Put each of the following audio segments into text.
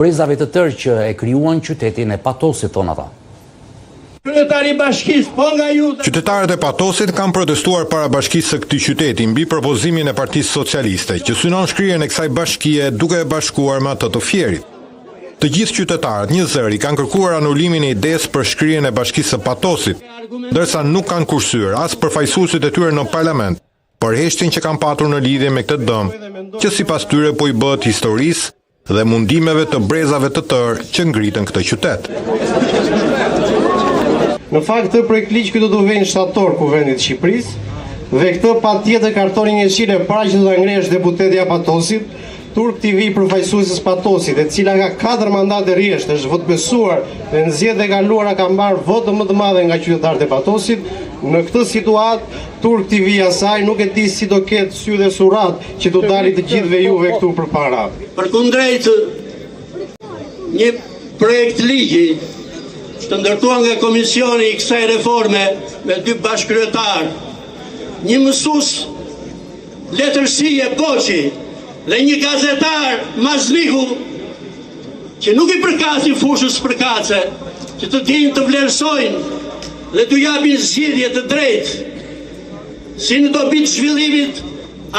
Brezave të tërë që e krijuan qytetin e Patosit, thon ata. Kryetari i bashkisë, po nga ju. Qytetarët e Patosit kanë protestuar para bashkisë së këtij qyteti mbi propozimin e Partisë Socialiste, që synon shkrirjen e kësaj bashkie duke e bashkuar me atë të Fierit. Të gjithë qytetarët një zëri kanë kërkuar anulimin e idesë për shkrirjen e bashkisë së Patosit, ndërsa nuk kanë kursyer as përfaqësuesit e tyre në parlament për heshtjen që kanë patur në lidhje me këtë dëm, që sipas tyre po i bëhet historisë dhe mundimeve të brezave të tërë që ngritën këtë qytet. Në fakt, këtë projekt ligj këtu do vjen shtator Kuvendit të Shqipërisë dhe këtë patjetër kartoni 100 para që do ta ngresh deputeti i Patosit, Turk TV përfaqësuesës Patosit, e cila ka 4 mandate rresht, është votbesuar dhe në zgjedhjet e kaluara ka marrë votë më të madhe nga qytetarët e Patosit. Në këtë situatë, Turk TV asaj nuk e di si do ketë sy dhe surat që do dalë të gjithëve juve këtu përpara. Përkundrejt një projekt ligji të ndërtuar nga komisioni i kësaj reforme me 2 bashkëkryetar, një mësues letërsie Boçi dhe një gazetar Mazlihu, që nuk i përkasin fushës përkatëse, që të dinë të vlerësojnë dhe të japin zgjidhje të drejtë, si në dobi të zhvillimit,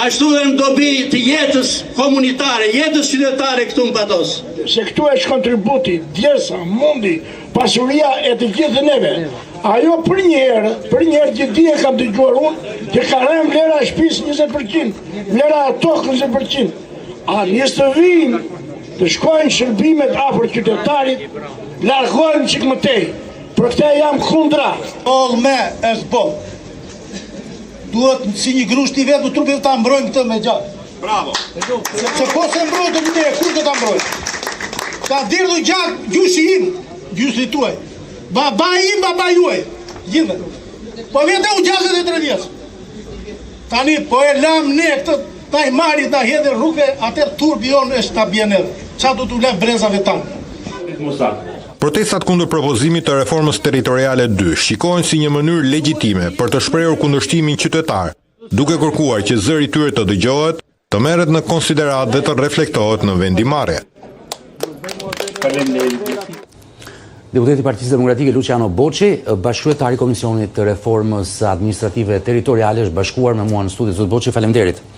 ashtu dhe në dobi të jetës komunitare, jetës qytetare këtu në Patos. Se këtu është kontributi, djersa, mundi, pasuria e të gjithë neve. Ajo për një herë që di e kam dëgjuar unë, që ka rënë vlera e shtëpisë 20%, vlera e tokës 20%. A njës të vinë, të shkojnë shërbimet afër qytetarit, largohen çik më tej. Për këtë jam kundra. Me është bon. Duhet si një grusht i vetë, trupit ta mbrojmë këtë me gjatë. Bravo. Se po se mbrojtë të ne, kur të ta mbrojmë? Ka dirë gjatë gjyshi im, gjyshi tuaj. Baba im, baba juaj. Gjithë. Po vete u 63 vjeç. Tani, po e lam ne këtë, ta i marit, ta hedhe rrugve, atër turbi jonë është ta bjen edhe. Qa du t'u lem brezave tanë? Protestat kundër propozimit të reformës territoriale 2 shikohen si një mënyrë legjitime për të shprehur kundërshtimin qytetar, duke kërkuar që zëri i tyre të dëgjohet, të merret në konsiderat dhe të reflektohet në vendimarrje. Deputeti i Partisë Demokratike Luciano Boçi, bashkëkryetari i Komisionit të Reformës Administrative Territoriale, është bashkuar me mua në studio. Zot Boçi, faleminderit.